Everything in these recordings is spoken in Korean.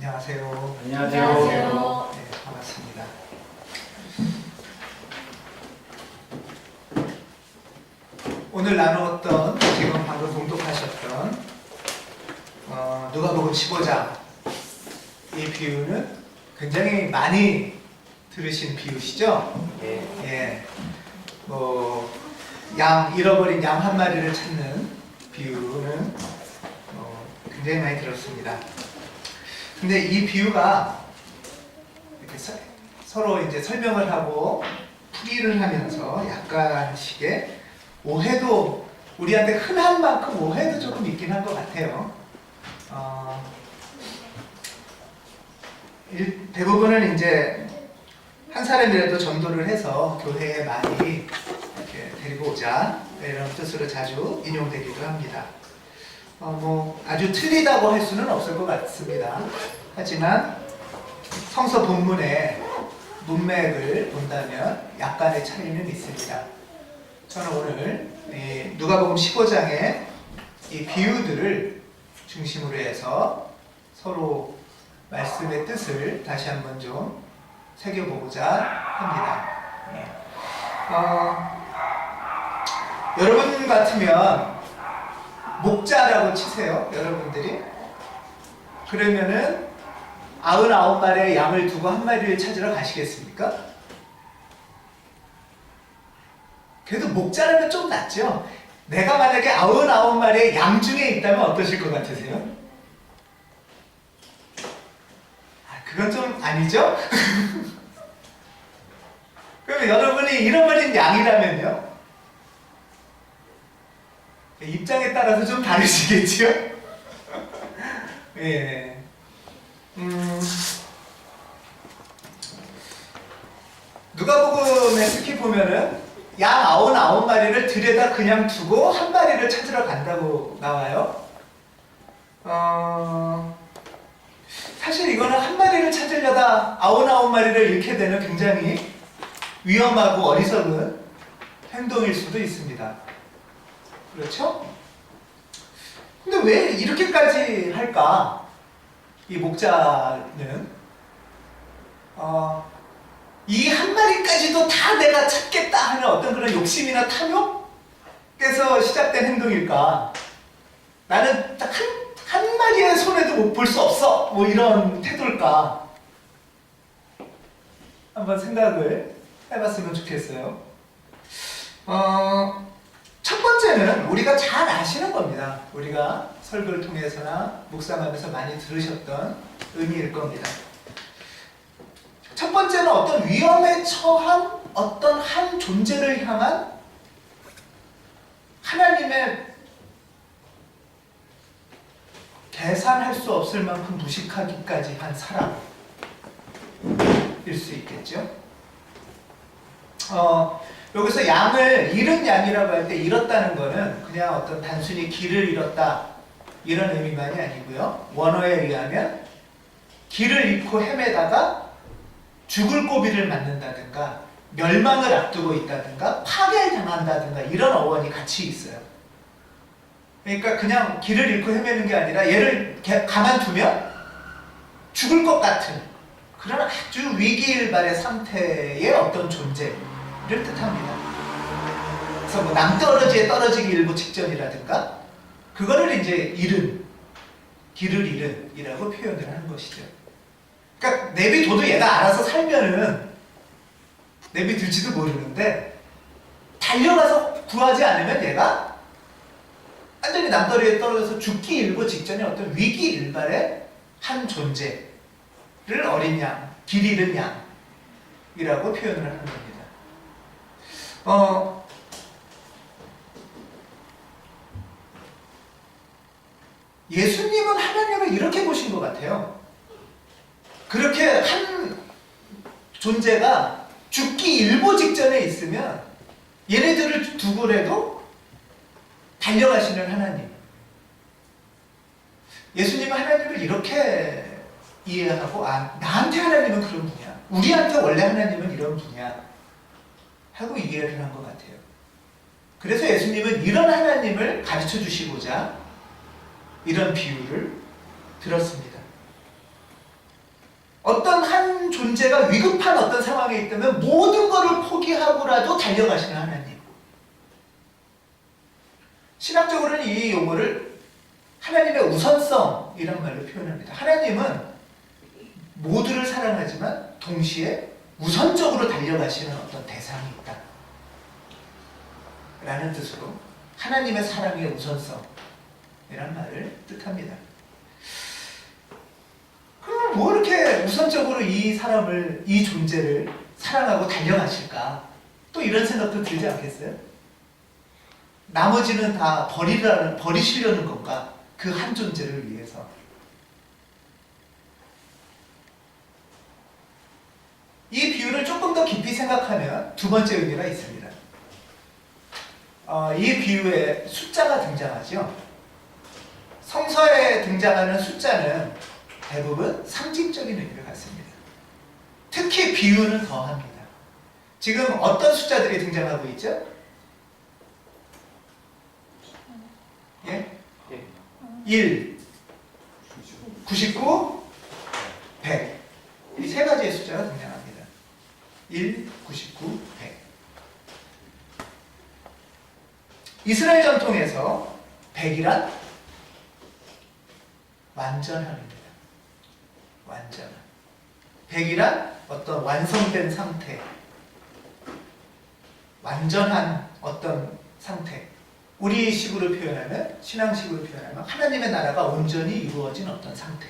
안녕하세요. 안녕하세요. 네, 반갑습니다. 오늘 나누었던, 지금 방금 봉독하셨던 누가복음 15장, 이 비유는 굉장히 많이 들으신 비유시죠? 예. 잃어버린 양 한 마리를 찾는 비유는 굉장히 많이 들었습니다. 근데 이 비유가 이렇게 서로 이제 설명을 하고 풀이를 하면서 약간씩의 오해도, 우리한테 흔한 만큼 오해도 조금 있긴 한 것 같아요. 대부분은 이제 한 사람이라도 전도를 해서 교회에 많이 이렇게 데리고 오자, 이런 뜻으로 자주 인용되기도 합니다. 아주 틀리다고 할 수는 없을 것 같습니다. 하지만 성서 본문의 문맥을 본다면 약간의 차이는 있습니다. 저는 오늘 누가복음 15장의 이 비유들을 중심으로 해서 서로 말씀의 뜻을 다시 한번 좀 새겨보고자 합니다. 여러분 같으면 목자라고 치세요, 여러분들이. 그러면은 99마리의 양을 두고 한 마리를 찾으러 가시겠습니까? 그래도 목자라면 좀 낫죠? 내가 만약에 99마리의 양 중에 있다면 어떠실 것 같으세요? 그건 좀 아니죠? 그러면 여러분이 잃어버린 양이라면요? 입장에 따라서 좀 다르시겠죠? 예. 누가복음에 특히 보면은 양 99마리를 들여다 그냥 두고 한 마리를 찾으러 간다고 나와요. 사실 이거는 한 마리를 찾으려다 99마리를 잃게 되는 굉장히 위험하고 어리석은 행동일 수도 있습니다. 그렇죠? 근데 왜 이렇게까지 할까? 이 목자는 이 한 마리까지도 다 내가 찾겠다 하는 어떤 그런 욕심이나 탐욕에서 시작된 행동일까? 나는 딱 한 마리의 손에도 못 볼 수 없어! 뭐 이런 태도일까? 한번 생각을 해봤으면 좋겠어요. 첫 번째는 우리가 잘 아시는 겁니다. 우리가 설교를 통해서나 묵상하면서 많이 들으셨던 의미일 겁니다. 첫 번째는 어떤 위험에 처한 어떤 한 존재를 향한 하나님의 계산할 수 없을 만큼 무식하기까지 한 사람일 수 있겠죠. 여기서 양을 잃은 양이라고 할 때 잃었다는 거는 그냥 어떤 단순히 길을 잃었다 이런 의미만이 아니고요. 원어에 의하면 길을 잃고 헤매다가 죽을 고비를 맞는다든가 멸망을 앞두고 있다든가 파괴당한다든가 이런 어원이 같이 있어요. 그러니까 그냥 길을 잃고 헤매는 게 아니라 얘를 가만두면 죽을 것 같은 그런 아주 위기일발의 상태의 어떤 존재를 뜻합니다. 그래서 낭떠러지에 떨어지기 일부 직전이라든가 그거를 이제 길을 잃은 이라고 표현을 하는 것이죠. 그러니까 내비둬도 얘가 알아서 살면은 내비둘지도 모르는데 달려가서 구하지 않으면 얘가 완전히 남다리에 떨어져서 죽기 일보 직전에 어떤 위기 일발의 한 존재를 어린 양, 길 잃은 양이라고 표현을 하는 겁니다. 예수님은 하나님을 이렇게 보신 것 같아요. 그렇게 한 존재가 죽기 일보 직전에 있으면 얘네들을 두고라도 달려가시는 하나님. 예수님은 하나님을 이렇게 이해하고 나한테 하나님은 그런 분이야. 우리한테 원래 하나님은 이런 분이야. 하고 이해를 한 것 같아요. 그래서 예수님은 이런 하나님을 가르쳐 주시고자 이런 비유를 들었습니다. 한 존재가 위급한 어떤 상황에 있다면 모든 것을 포기하고라도 달려가시는 하나님. 신학적으로는 이 용어를 하나님의 우선성이란 말로 표현합니다. 하나님은 모두를 사랑하지만 동시에 우선적으로 달려가시는 어떤 대상이 있다 라는 뜻으로 하나님의 사랑의 우선성이란 말을 뜻합니다. 그럼 뭐 이렇게 우선적으로 이 사람을, 이 존재를 사랑하고 달려가실까? 또 이런 생각도 들지 않겠어요? 나머지는 다 버리시려는 건가? 그 한 존재를 위해서. 이 비유를 조금 더 깊이 생각하면 두 번째 의미가 있습니다. 이 비유에 숫자가 등장하죠. 성서에 등장하는 숫자는 대부분 상징적인 의미를 갖습니다. 특히 비유는 더합니다. 지금 어떤 숫자들이 등장하고 있죠? 예? 1, 99, 100. 이 세 가지의 숫자가 등장합니다. 1, 99, 100. 이스라엘 전통에서 100이란 완전함입니다. 완전함. 100이란 어떤 완성된 상태, 완전한 어떤 상태. 우리 식으로 표현하면, 신앙식으로 표현하면 하나님의 나라가 온전히 이루어진 어떤 상태,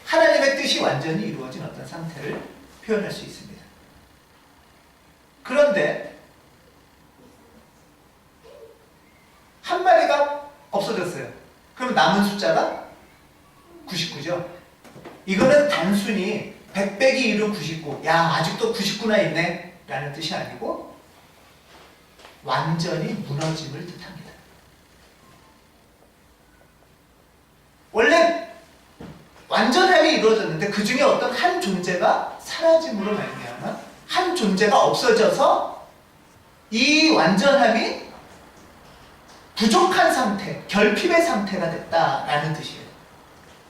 하나님의 뜻이 완전히 이루어진 어떤 상태를 표현할 수 있습니다. 그런데 한 마리가 없어졌어요. 그럼 남은 숫자가 99죠. 이거는 단순히 100 빼기 1은 99, 야 아직도 99나 있네 라는 뜻이 아니고 완전히 무너짐을 뜻합니다. 원래 완전함이 이루어졌는데 그 중에 어떤 한 존재가 사라짐으로 말미암아 한 존재가 없어져서 이 완전함이 부족한 상태, 결핍의 상태가 됐다라는 뜻이에요.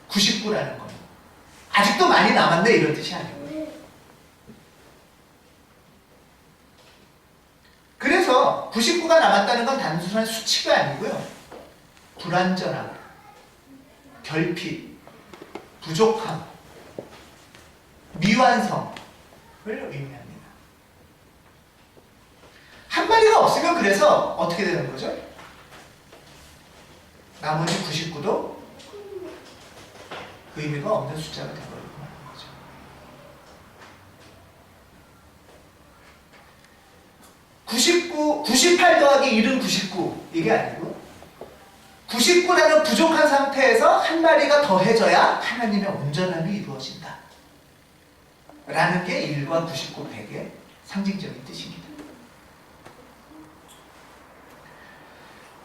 99라는 건 아직도 많이 남았네 이런 뜻이 아니고요. 그래서 99가 남았다는 건 단순한 수치가 아니고요. 불완전함, 결핍, 부족함, 미완성을 의미합니다. 한 마리가 없으면 그래서 어떻게 되는 거죠? 나머지 99도 의미가 없는 숫자가 되어버리고 말는 거죠. (99) 98 더하기 1은 99 이게 아니고 99라는 부족한 상태에서 한 마리가 더해져야 하나님의 온전함이 이루어진다 라는 게 1과 99, 100의 상징적인 뜻입니다.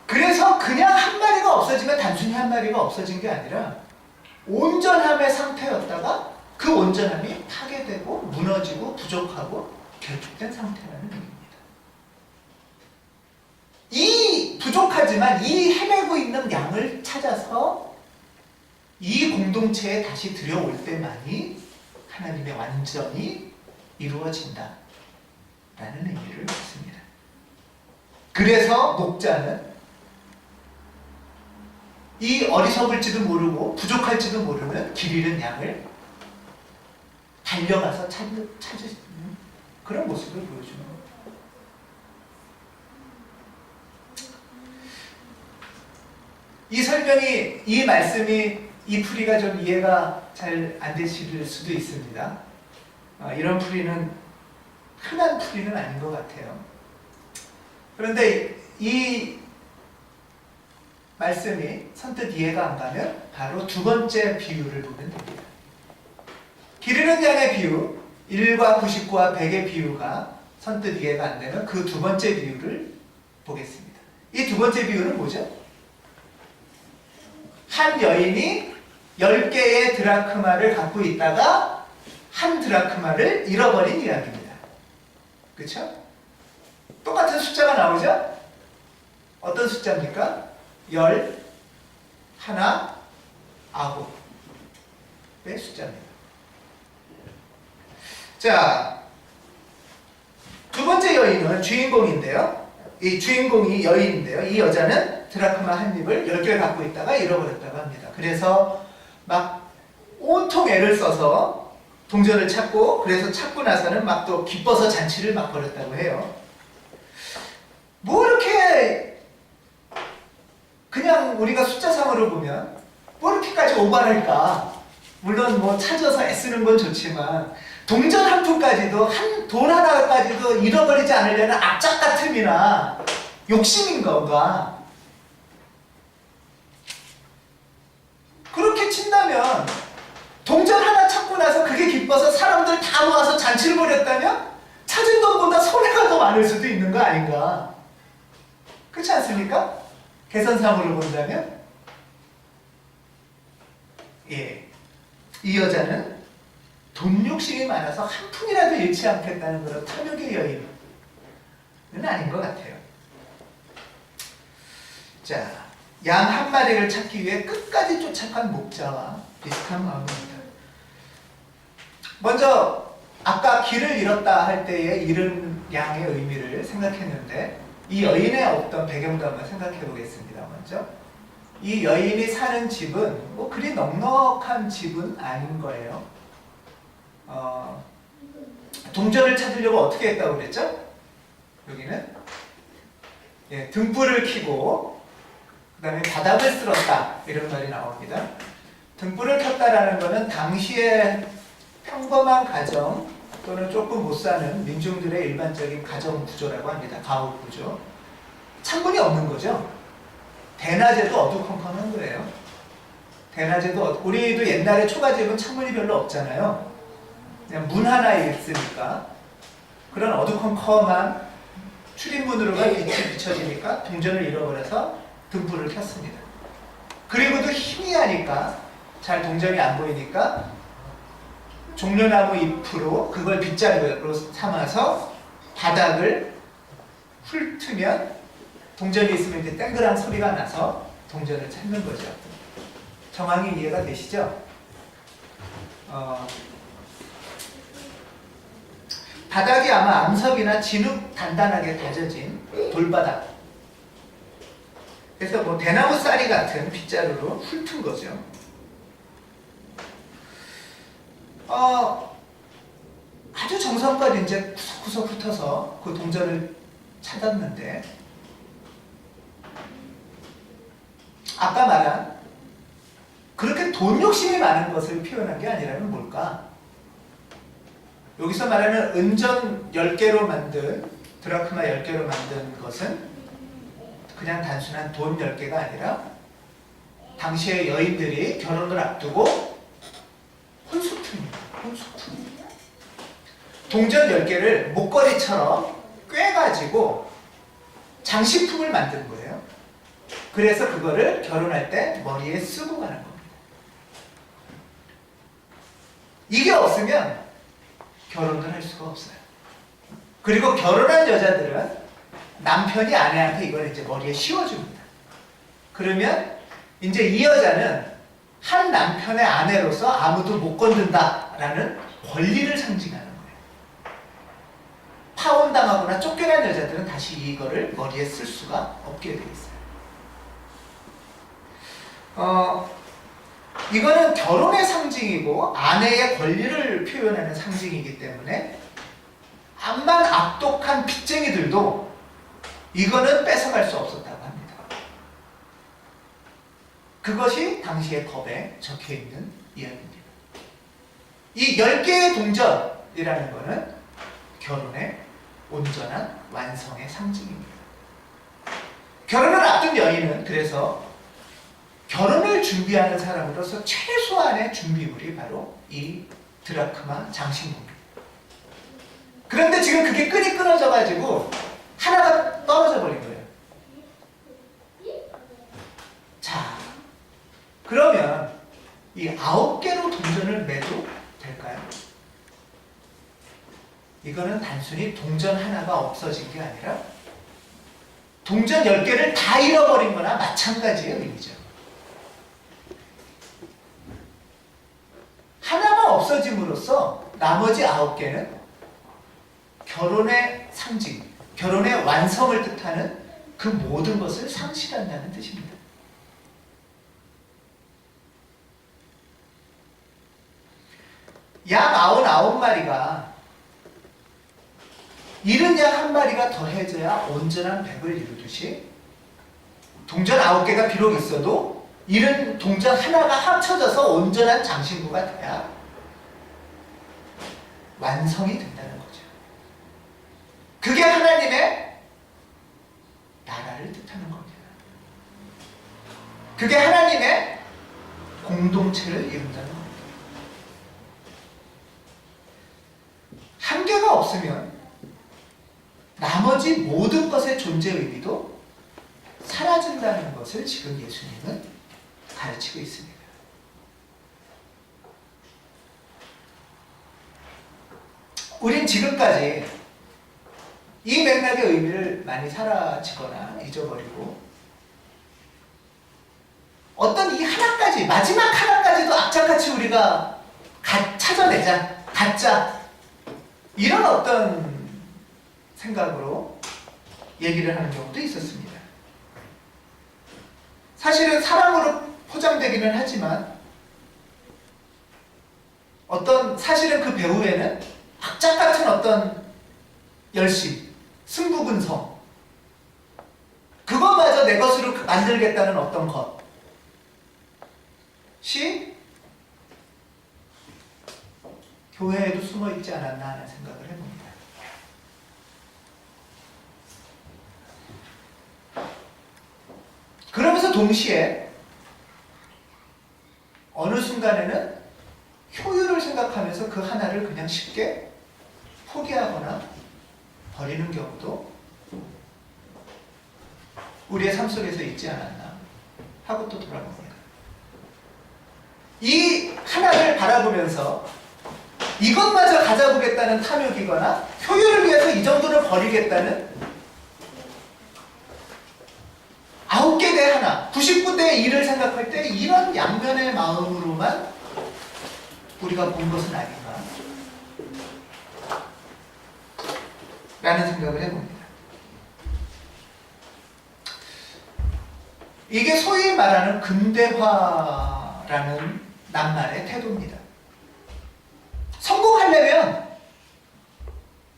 그래서 그냥 한 마리가 없어지면 단순히 한 마리가 없어진 게 아니라 온전함의 상태였다가 그 온전함이 파괴되고 무너지고 부족하고 결핍된 상태라는 의미입니다. 이 부족하지만 이 헤매고 있는 양을 찾아서 이 공동체에 다시 들여올 때만이 하나님의 완전이 이루어진다 라는 의미를 갖습니다. 그래서 목자는 이 어리석을지도 모르고 부족할지도 모르는 길 잃은 양을 달려가서 찾으시는 그런 모습을 보여주는 겁니다. 이 설명이, 이 말씀이, 이 풀이가 좀 이해가 잘 안 되실 수도 있습니다. 이런 풀이는 흔한 풀이는 아닌 것 같아요. 그런데 이 말씀이 선뜻 이해가 안 가면 바로 두 번째 비유를 보면 됩니다. 길 잃은 양의 비유, 1과 99와 100의 비유가 선뜻 이해가 안 되면 그 두 번째 비유를 보겠습니다. 이 두 번째 비유는 뭐죠? 한 여인이 10개의 드라크마를 갖고 있다가 한 드라크마를 잃어버린 이야기입니다. 그렇죠? 똑같은 숫자가 나오죠? 어떤 숫자입니까? 10, 1, 9의 숫자입니다. 자, 두 번째 여인은 주인공인데요. 이 주인공이 여인인데요. 이 여자는 드라크마 한 입을 10개를 갖고 있다가 잃어버렸다고 합니다. 그래서 막 온통 애를 써서 동전을 찾고, 그래서 찾고 나서는 막 또 기뻐서 잔치를 막 벌였다고 해요. 뭐 이렇게 그냥 우리가 숫자상으로 보면 뭐 이렇게까지 오버할까? 물론 뭐 찾아서 애쓰는 건 좋지만 동전 한 푼까지도, 돈 하나까지도 잃어버리지 않으려는 악착 같음이나 욕심인 건가? 그렇게 친다면 동전 하나 찾고 나서 그게 기뻐서 사람들 다 모아서 잔치를 벌였다면 찾은 돈보다 손해가 더 많을 수도 있는 거 아닌가? 그렇지 않습니까? 계산상으로 본다면. 예, 이 여자는 돈 욕심이 많아서 한 푼이라도 잃지 않겠다는 그런 탐욕의 여인은 아닌 것 같아요. 자, 양 한 마리를 찾기 위해 끝까지 쫓아간 목자와 비슷한 마음입니다. 먼저 아까 길을 잃었다 할 때의 잃은 양의 의미를 생각했는데, 이 여인의 어떤 배경도 한번 생각해 보겠습니다. 먼저 이 여인이 사는 집은 뭐 그리 넉넉한 집은 아닌 거예요. 동전을 찾으려고 어떻게 했다고 그랬죠? 여기는 예, 등불을 켜고 그 다음에 바닥을 쓸었다, 이런 말이 나옵니다. 등불을 켰다라는 것은 당시에 평범한 가정 또는 조금 못 사는 민중들의 일반적인 가정 구조라고 합니다. 가옥 구조. 창문이 없는 거죠. 대낮에도 어두컴컴한 거예요. 대낮에도 우리도 옛날에 초가집은 창문이 별로 없잖아요. 그냥 문 하나 있으니까 그런 어두컴컴한 출입문으로만 빛이 비춰지니까 동전을 잃어버려서 등불을 켰습니다. 그리고도 희미하니까 잘 동전이 안 보이니까 종려나무 잎으로 그걸 빗자루로 삼아서 바닥을 훑으면 동전이 있으면 이제 땡그랑 소리가 나서 동전을 찾는 거죠. 정황이 이해가 되시죠? 바닥이 아마 암석이나 진흙 단단하게 다져진 돌바닥. 그래서 뭐 대나무 쌀이 같은 빗자루로 훑은 거죠. 아주 정성껏 이제 구석구석 훑어서 그 동전을 찾았는데, 아까 말한 그렇게 돈 욕심이 많은 것을 표현한 게 아니라면 뭘까? 여기서 말하는 은전 10개로 만든, 드라크마 10개로 만든 것은 그냥 단순한 돈 10개가 아니라 당시의 여인들이 결혼을 앞두고 혼수품입니다. 혼수품. 동전 10개를 목걸이처럼 꿰가지고 장식품을 만드는 거예요. 그래서 그거를 결혼할 때 머리에 쓰고 가는 겁니다. 이게 없으면 결혼을 할 수가 없어요. 그리고 결혼한 여자들은 남편이 아내한테 이걸 이제 머리에 씌워줍니다. 그러면 이제 이 여자는 한 남편의 아내로서 아무도 못 건든다라는 권리를 상징하는 거예요. 파혼당하거나 쫓겨난 여자들은 다시 이거를 머리에 쓸 수가 없게 되어 있어요. 이거는 결혼의 상징이고 아내의 권리를 표현하는 상징이기 때문에 암만 악독한 빚쟁이들도 이거는 뺏어갈 수 없었다고 합니다. 그것이 당시의 법에 적혀있는 이야기입니다. 이 10개의 동전이라는 것은 결혼의 온전한 완성의 상징입니다. 결혼을 앞둔 여인은 그래서 결혼을 준비하는 사람으로서 최소한의 준비물이 바로 이 드라크마 장식물입니다. 그런데 지금 그게 끈이 끊어져가지고 하나가 떨어져 버린 거예요. 자, 그러면 이 9개로 동전을 매도 될까요? 이거는 단순히 동전 하나가 없어진 게 아니라 동전 10개를 다 잃어버린 거나 마찬가지의 의미죠. 하나가 없어짐으로써 나머지 9개는 결혼의 상징, 결혼의 완성을 뜻하는 그 모든 것을 상실한다는 뜻입니다. 양 99마리가 잃은 양 1마리가 더해져야 온전한 100을 이루듯이 동전 9개가 비록 있어도 잃은 동전 하나가 합쳐져서 온전한 장신구가 돼야 완성이 된다는 거죠. 그게 하나님의 나라를 뜻하는 겁니다. 그게 하나님의 공동체를 이룬다는 겁니다. 한계가 없으면 나머지 모든 것의 존재 의미도 사라진다는 것을 지금 예수님은 가르치고 있습니다. 우린 지금까지 이 맥락의 의미를 많이 사라지거나 잊어버리고 어떤 이 하나까지, 마지막 하나까지도 악착같이 우리가 찾아내자, 갖자, 이런 어떤 생각으로 얘기를 하는 경우도 있었습니다. 사실은 사랑으로 포장되기는 하지만 사실은 그 배후에는 악착같은 어떤 열심, 승부근성, 그거마저 내 것으로 만들겠다는 어떤 것이 교회에도 숨어 있지 않았나 하는 생각을 해봅니다. 그러면서 동시에 어느 순간에는 효율을 생각하면서 그 하나를 그냥 쉽게 포기하거나 버리는 경우도 우리의 삶 속에서 있지 않았나 하고 또 돌아봅니다. 이 하나를 바라보면서 이것마저 가져보겠다는 탐욕이거나 효율을 위해서 이 정도는 버리겠다는 9개 대 하나, 99대 1을 생각할 때 이런 양면의 마음으로만 우리가 본 것은 아닌가 라는 생각을 해봅니다. 이게 소위 말하는 근대화라는 낱말의 태도입니다. 성공하려면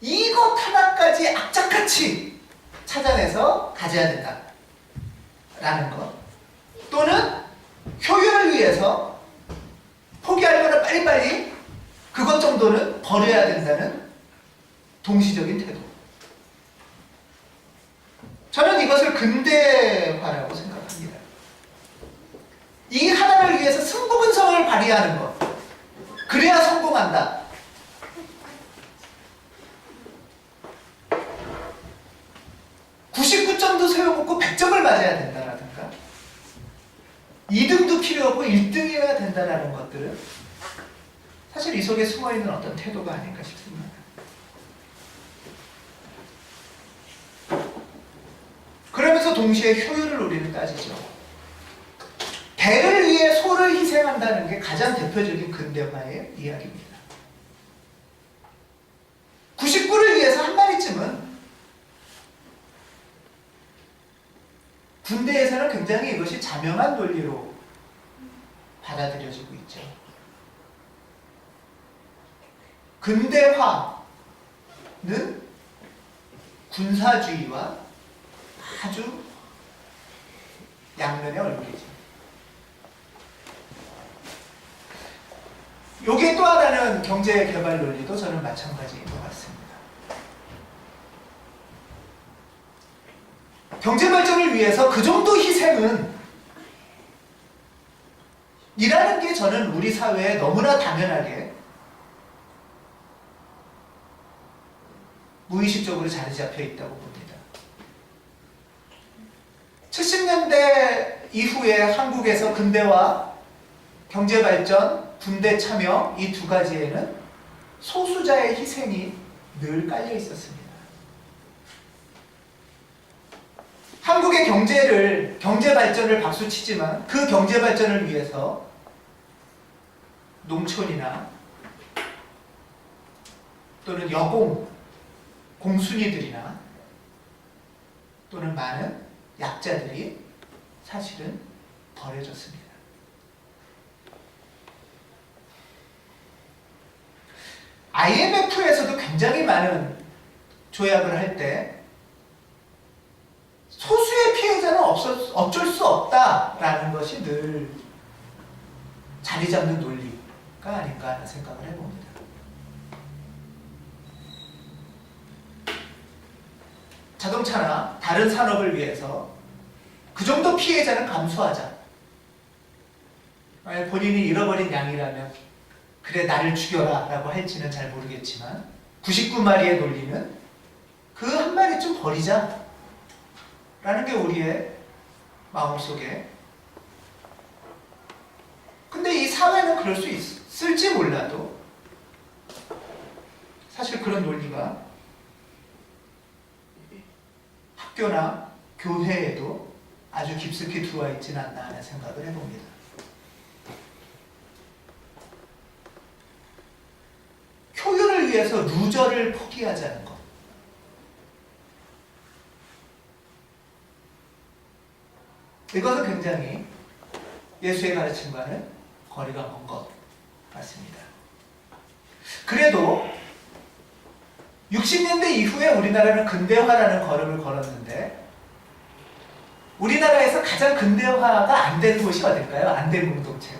이것 하나까지 악착같이 찾아내서 가져야 된다 라는 것, 또는 효율을 위해서 포기할 거는 빨리빨리 그것 정도는 버려야 된다는 동시적인 태도. 저는 이것을 근대화라고 생각합니다. 이 하나를 위해서 승부근성을 발휘하는 것, 그래야 성공한다. 99점도 세워먹고 100점을 맞아야 된다라든가 2등도 필요 없고 1등이어야 된다라는 것들은 사실 이 속에 숨어있는 어떤 태도가 아닐까 싶습니다. 그러면서 동시에 효율을 우리는 따지죠. 대를 위해 소를 희생한다는 게 가장 대표적인 근대화의 이야기입니다. 99를 위해서 한 마리쯤은 군대에서는 굉장히 이것이 자명한 논리로 받아들여지고 있죠. 근대화는 군사주의와 아주 양면의 얼굴이죠. 요게 또 하나는 경제개발 논리도 저는 마찬가지인 것 같습니다. 경제발전을 위해서 그 정도 희생은 이라는 게 저는 우리 사회에 너무나 당연하게 무의식적으로 자리 잡혀 있다고 봅니다. 70년대 이후에 한국에서 근대화, 경제발전, 군대 참여 이 두 가지에는 소수자의 희생이 늘 깔려 있었습니다. 한국의 경제발전을 박수치지만 그 경제발전을 위해서 농촌이나 또는 여공, 공순이들이나 또는 많은 약자들이 사실은 버려졌습니다. IMF에서도 굉장히 많은 조약을 할 때 소수의 피해자는 어쩔 수 없다라는 것이 늘 자리 잡는 논리가 아닌가 하는 생각을 해봅니다. 자동차나 다른 산업을 위해서 그 정도 피해자는 감수하자. 만약 본인이 잃어버린 양이라면 그래 나를 죽여라 라고 할지는 잘 모르겠지만 99마리의 논리는 그 한 마리쯤 버리자 라는 게 우리의 마음속에, 근데 이 사회는 그럴 수 있을지 몰라도 사실 그런 논리가 학교나 교회에도 아주 깊숙이 들어와 있지는 않나 하는 생각을 해봅니다. 효율을 위해서 루저를 포기하자는 것. 이것은 굉장히 예수의 가르침과는 거리가 먼 것 같습니다. 그래도 60년대 이후에 우리나라는 근대화라는 걸음을 걸었는데 우리나라에서 가장 근대화가 안 되는 곳이 어딜까요? 안 된 공동체가.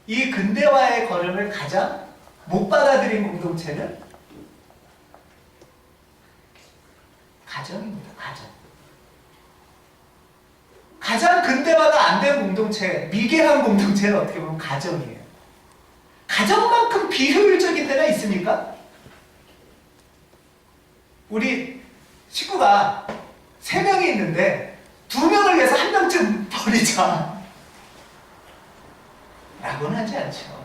이 근대화의 걸음을 가장 못 받아들인 공동체는 가정입니다. 가장 근대화가 안 된 공동체, 미개한 공동체는 어떻게 보면 가정이에요. 가정만큼 비효율적인 데가 있습니까? 우리 식구가 3명이 있는데 2명을 위해서 1명쯤 버리자 라고는 하지 않죠.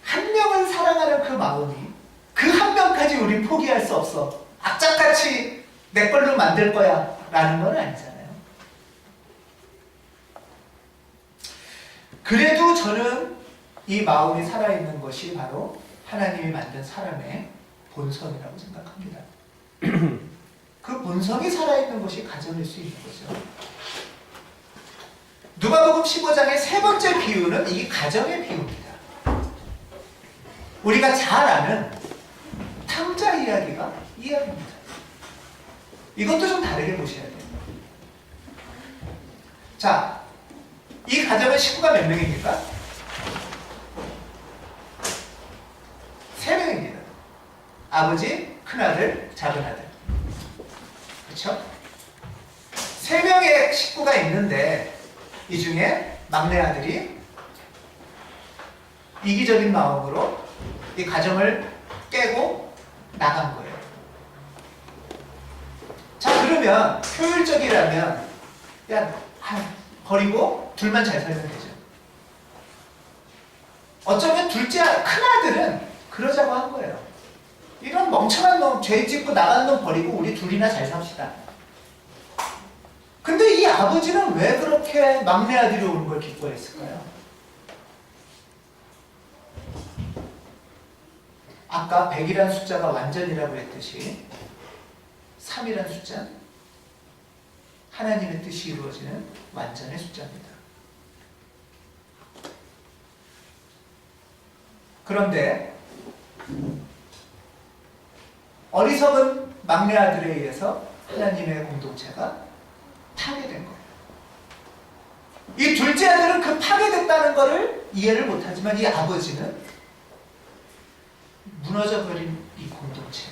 한 명을 사랑하는 그 마음이 그 한 명까지 우린 포기할 수 없어. 악착같이 내 걸로 만들 거야 라는 건 아니잖아요. 그래도 저는 이 마음이 살아있는 것이 바로 하나님이 만든 사람의 본성이라고 생각합니다. 그 본성이 살아있는 것이 가정일 수 있는 거죠. 누가복음 15장의 3번째 비유는 이 가정의 비유입니다. 우리가 잘 아는 탕자 이야기가 이야기입니다. 이것도 좀 다르게 보셔야 돼요. 자, 이 가정의 식구가 몇 명입니까? 3명입니다. 아버지, 큰아들, 작은아들. 그렇죠? 3명의 식구가 있는데 이 중에 막내 아들이 이기적인 마음으로 이 가정을 깨고 나간 거예요. 자, 그러면 효율적이라면 버리고 둘만 잘 살면 되죠. 어쩌면 큰아들은 그러자고 한 거예요. 이런 멍청한 놈, 죄 짓고 나간 놈 버리고 우리 둘이나 잘 삽시다. 근데 이 아버지는 왜 그렇게 막내 아들이 오는 걸 기뻐했을까요? 아까 100이라는 숫자가 완전이라고 했듯이 3이라는 숫자는 하나님의 뜻이 이루어지는 완전의 숫자입니다. 그런데 어리석은 막내 아들에 의해서 하나님의 공동체가 파괴된 거예요. 이 둘째 아들은 그 파괴됐다는 것을 이해를 못하지만 이 아버지는 무너져버린 이 공동체,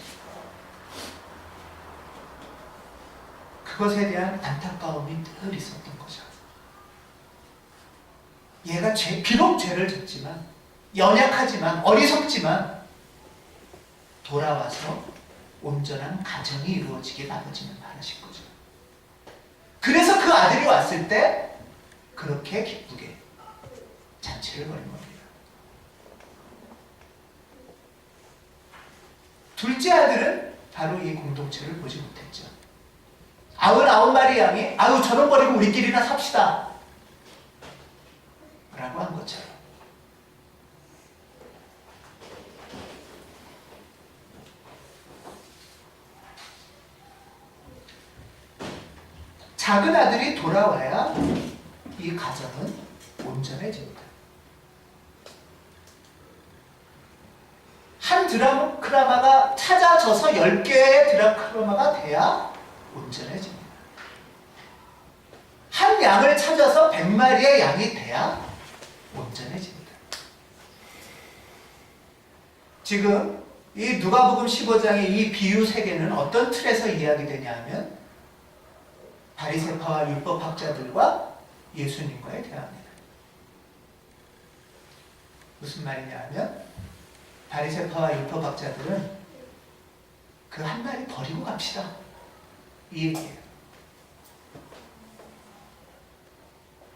그것에 대한 안타까움이 늘 있었던 거죠. 얘가 비록 죄를 졌지만, 연약하지만, 어리석지만 돌아와서 온전한 가정이 이루어지길 아버지는 바라신 거죠. 그래서 그 아들이 왔을 때 그렇게 기쁘게 잔치를 벌인 겁니다. 둘째 아들은 바로 이 공동체를 보지 못했죠. 99마리 양이 아유 저런 버리고 우리끼리나 삽시다 라고 한 것처럼 작은 아들이 돌아와야 이 가정은 온전해집니다. 한 드라크마가 찾아져서 10개의 드라크마가 돼야 온전해집니다. 한 양을 찾아서 100마리의 양이 돼야 온전해집니다. 지금 이 누가복음 15장의 이 비유 세계는 어떤 틀에서 이야기되냐 하면 바리새파와 율법학자들과 예수님과의 대화입니다. 무슨 말이냐 하면 바리새파와 율법학자들은 그 한 마리 버리고 갑시다 이 얘기예요.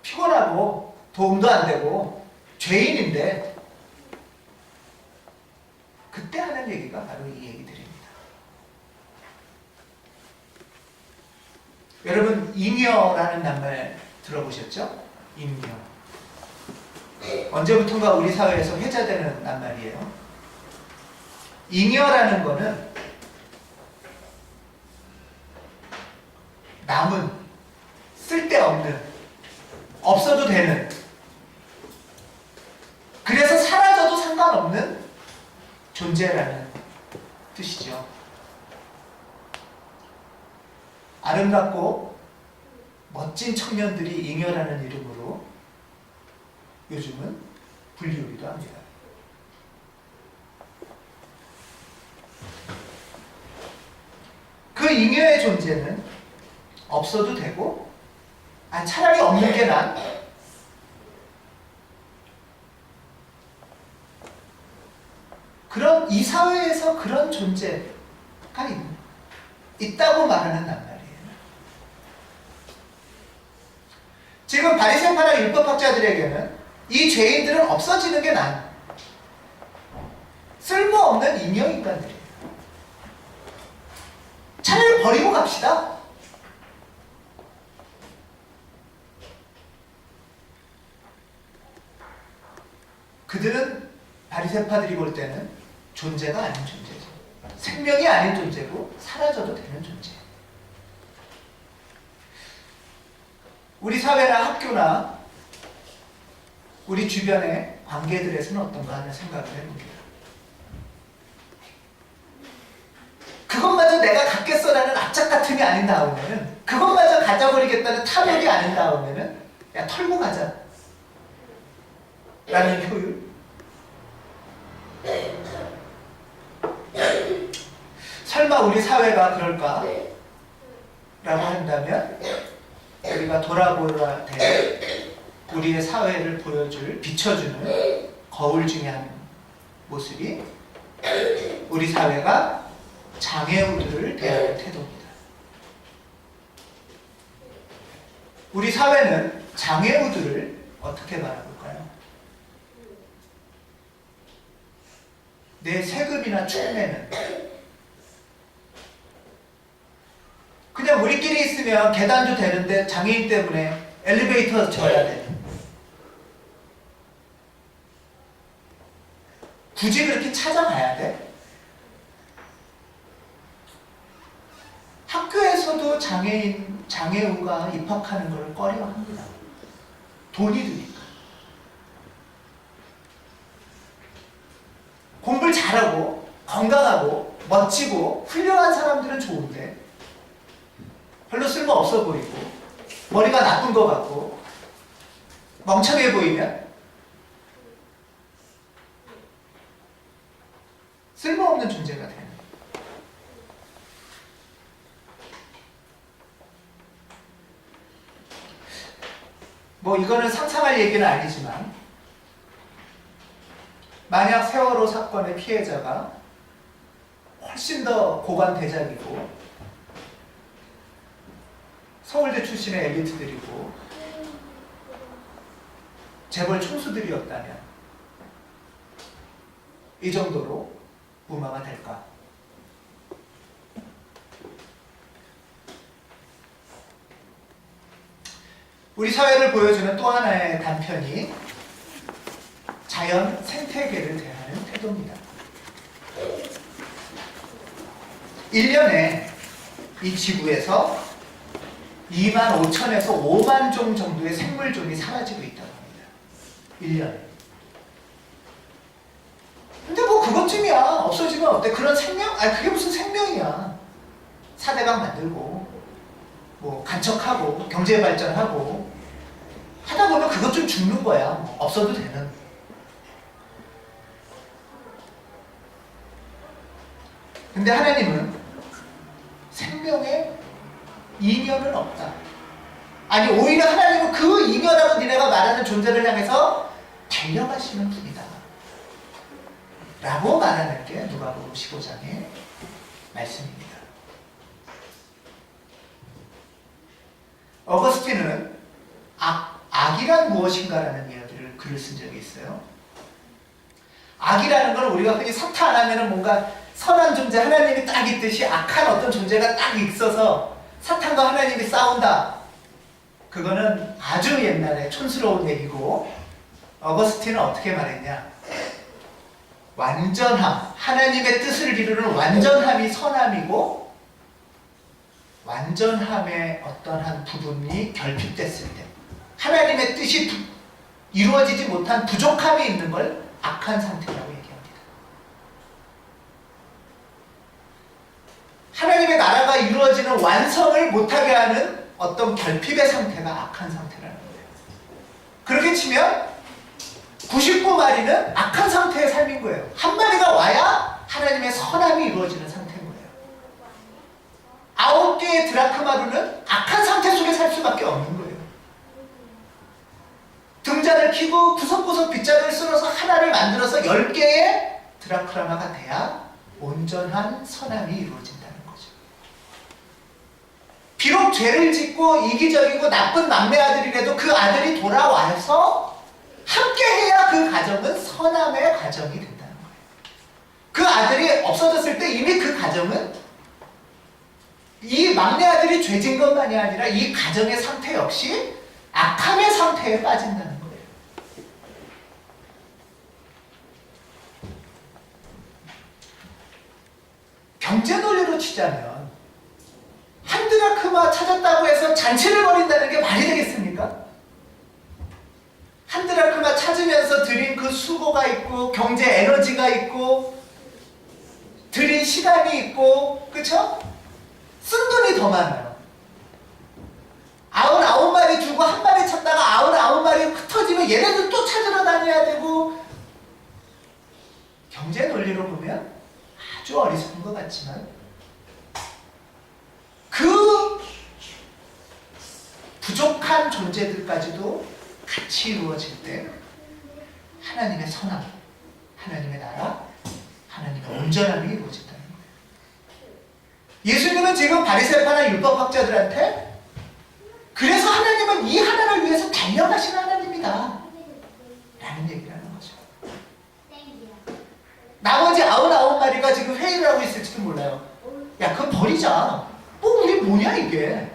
피곤하고 도움도 안 되고 죄인인데 그때 하는 얘기가 바로 이 얘기들입니다. 여러분 잉여라는 낱말 들어보셨죠? 잉여. 언제부턴가 우리 사회에서 회자되는 낱말이에요. 잉여라는 거는 남은, 쓸데없는, 없어도 되는, 그래서 사라져도 상관없는 존재라는 뜻이죠. 아름답고 멋진 청년들이 잉여라는 이름으로 요즘은 불리우기도 합니다. 그 잉여의 존재는 없어도 되고 차라리 없는 게 난 그런 이 사회에서 그런 존재가 있다고 말하는 낱말이에요. 지금 바리새파나 율법학자들에게는 이 죄인들은 없어지는 게 난 쓸모없는 잉여 인간들이에요. 차라리 버리고 갑시다. 그들은 바리새파들이 볼 때는 존재가 아닌 존재죠. 생명이 아닌 존재고 사라져도 되는 존재. 우리 사회나 학교나 우리 주변의 관계들에서는 어떤가 하는 생각을 해봅니다. 그것마저 내가 갖겠어라는 악착 같음이 아닌 다음에는, 그것마저 가져버리겠다는 탐욕이 아닌 다음에는 야 털고 가자 라는 효율. 설마 우리 사회가 그럴까? 라고 한다면 우리가 돌아보라 될 우리의 사회를 보여줄, 비춰주는 거울 중에 한 모습이 우리 사회가 장애우들을 대하는 태도입니다. 우리 사회는 장애우들을 어떻게 바라볼까요? 내 세금이나 축내는 그냥 우리끼리 있으면 계단도 되는데 장애인 때문에 엘리베이터 져야 돼. 굳이 그렇게 찾아가야 돼? 학교에서도 장애우가 입학하는 걸 꺼려합니다. 돈이 드니까. 공부를 잘하고 건강하고 멋지고 훌륭한 사람들은 좋은데 별로 쓸모 없어 보이고 머리가 나쁜 것 같고 멍청해 보이면 쓸모없는 존재가 되는. 뭐 이거는 상상할 얘기는 아니지만 만약 세월호 사건의 피해자가 훨씬 더 고관 대작이고 서울대 출신의 엘리트들이고 재벌 총수들이었다면 이 정도로 무마가 될까? 우리 사회를 보여주는 또 하나의 단편이 자연 생태계를 대하는 태도입니다. 1년에 이 지구에서 2만 5천에서 5만 종 정도의 생물종이 사라지고 있다고 합니다. 1년에. 근데 뭐 그것쯤이야. 없어지면 어때? 그런 생명? 아니 그게 무슨 생명이야. 4대강 만들고 뭐 간척하고 경제발전하고 하다 보면 그것 좀 죽는 거야. 없어도 되는. 근데 하나님은 생명에 이면은 없다. 아니 오히려 하나님은 그 이면하고 니네가 말하는 존재를 향해서 달려가시는 분이다 라고 말하는 게 누가복음 15장의 말씀입니다. 어거스틴은 악이란 무엇인가라는 이야기를 글을 쓴 적이 있어요. 악이라는 건 우리가 흔히 사타 안 하면은 뭔가 선한 존재, 하나님이 딱 있듯이 악한 어떤 존재가 딱 있어서 사탄과 하나님이 싸운다. 그거는 아주 옛날에 촌스러운 얘기고, 어거스틴은 어떻게 말했냐? 완전함, 하나님의 뜻을 이루는 완전함이 선함이고, 완전함의 어떤 한 부분이 결핍됐을 때, 하나님의 뜻이 이루어지지 못한 부족함이 있는 걸 악한 상태라고 얘기합니다. 하나님의 나라가 이루어지는 완성을 못하게 하는 어떤 결핍의 상태가 악한 상태라는 거예요. 그렇게 치면 99마리는 악한 상태의 삶인 거예요. 한 마리가 와야 하나님의 선함이 이루어지는 상태인 거예요. 9개의 드라크마루는 악한 상태 속에 살 수밖에 없는 거예요. 등잔을 키고 구석구석 빗자루를 쓸어서 하나를 만들어서 10개의 드라크마가 돼야 온전한 선함이 이루어진다는 거죠. 비록 죄를 짓고 이기적이고 나쁜 막내 아들이라도 그 아들이 돌아와서 함께해야 그 가정은 선함의 가정이 된다는 거예요. 그 아들이 없어졌을 때 이미 그 가정은 이 막내 아들이 죄진 것만이 아니라 이 가정의 상태 역시 악함의 상태에 빠진다는 거예요. 경제 논리로 치자면 한 드라크마 찾았다고 해서 잔치를 벌인다는 게 말이 되겠습니까? 한 드라크마 찾으면서 들인 그 수고가 있고 경제 에너지가 있고 들인 시간이 있고 그쵸? 쓴 돈이 더 많아요. 99마리 주고 한 마리 찾다가 99마리 흩어지면 얘네들 또 찾으러 다녀야 되고, 경제 논리로 보면 아주 어리석은 것 같지만 그 부족한 존재들까지도 같이 이루어질 때 하나님의 선함, 하나님의 나라, 하나님의 온전함이 이루어진다는 거예요. 예수님은 지금 바리새파나 율법학자들한테 그래서 하나님은 이 하나를 위해서 달려가시는 하나님이다 라는 얘기를 하는 거죠. 나머지 99마리가 지금 회의를 하고 있을지도 몰라요. 야, 그거 버리자. 우리 뭐냐 이게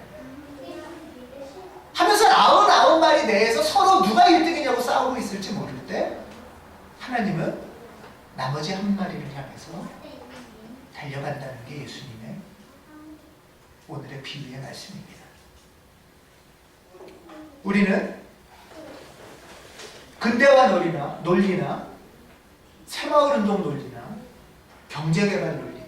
하면서 99마리 내에서 서로 누가 1등이냐고 싸우고 있을지 모를 때 하나님은 나머지 한 마리를 향해서 달려간다는 게 예수님의 오늘의 비유의 말씀입니다. 우리는 근대화 논리나 새마을운동 논리나 경제개발 논리,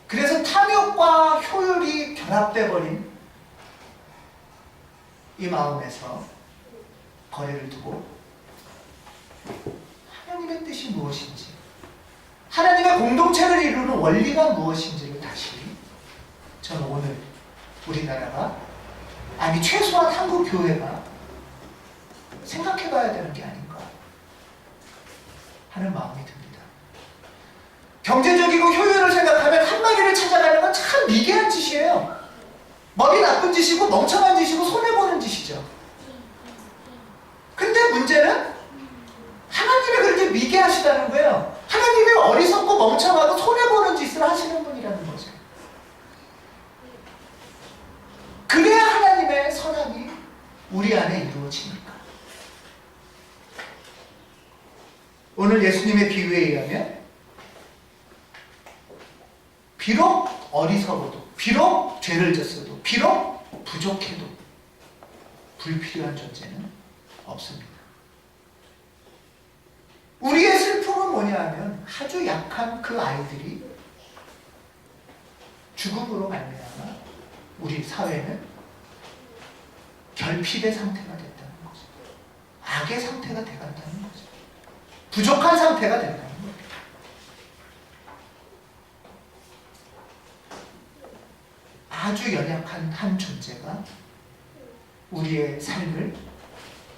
그래서 탐욕과 효율이 결합돼 버린 이 마음에서 거리를 두고 하나님의 뜻이 무엇인지, 하나님의 공동체를 이루는 원리가 무엇인지를 다시 저는 오늘 우리나라가, 아니 최소한 한국 교회가 생각해봐야 되는 게 아닌가 하는 마음이 듭니다. 경제적이고 효율을 생각하면 한 마리를 찾아가는 건 참 미개한 짓이에요. 머리 나쁜 짓이고 멍청한 짓이고 손해보는 짓이죠. 근데 문제는 하나님이 그렇게 미개하시다는 거예요. 하나님이 어리석고 멍청하고 손해보는 짓을 하시는 분이라는 거죠. 그래서 오늘 예수님의 비유에 의하면 비록 어리석어도, 비록 죄를 졌어도, 비록 부족해도 불필요한 존재는 없습니다. 우리의 슬픔은 뭐냐 하면 아주 약한 그 아이들이 죽음으로 말미암아 우리 사회는 결핍의 상태가 됐다는 거죠. 악의 상태가 돼간다는 거죠. 부족한 상태가 된다는 거죠. 아주 연약한 한 존재가 우리의 삶을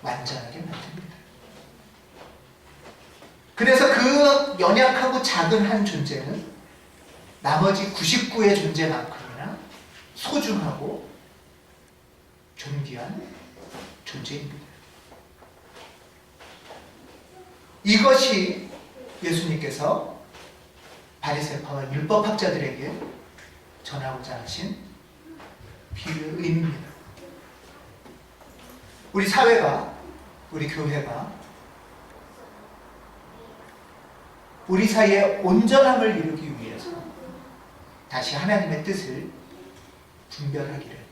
완전하게 만듭니다. 그래서 그 연약하고 작은 한 존재는 나머지 99의 존재만큼이나 소중하고 존귀한 존재입니다. 이것이 예수님께서 바리새파와 율법학자들에게 전하고자 하신 비유의 의미입니다. 우리 사회가, 우리 교회가 우리 사이에 온전함을 이루기 위해서 다시 하나님의 뜻을 분별하기를,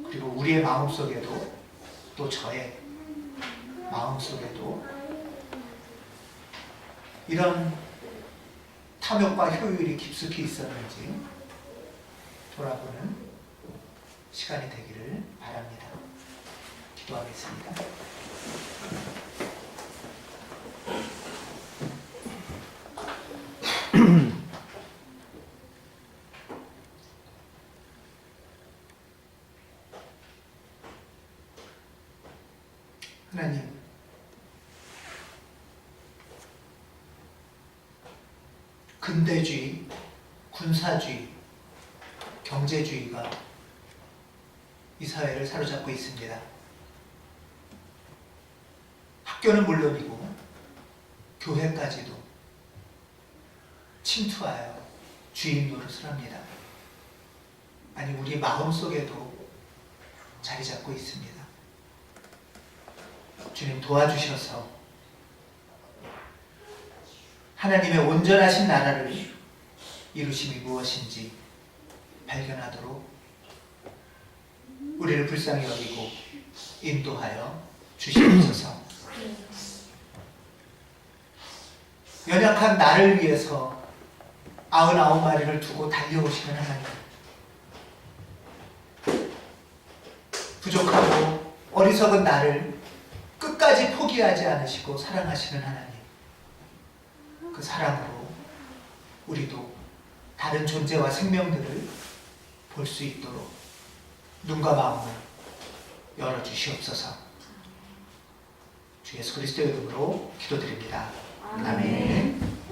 그리고 우리의 마음속에도 또 저의 마음속에도 이런 탐욕과 효율이 깊숙이 있었는지 돌아보는 시간이 되기를 바랍니다. 기도하겠습니다. 하나님, 근대주의, 군사주의, 경제주의가 이 사회를 사로잡고 있습니다. 학교는 물론이고 교회까지도 침투하여 주인 노릇을 합니다. 아니, 우리 마음속에도 자리 잡고 있습니다. 주님 도와주셔서 하나님의 온전하신 나라를 이루심이 무엇인지 발견하도록 우리를 불쌍히 여기고 인도하여 주시옵소서. 연약한 나를 위해서 99마리를 두고 달려오시는 하나님, 부족하고 어리석은 나를 끝까지 포기하지 않으시고 사랑하시는 하나님, 그 사랑으로 우리도 다른 존재와 생명들을 볼 수 있도록 눈과 마음을 열어주시옵소서. 주 예수 그리스도의 이름으로 기도드립니다. 아멘.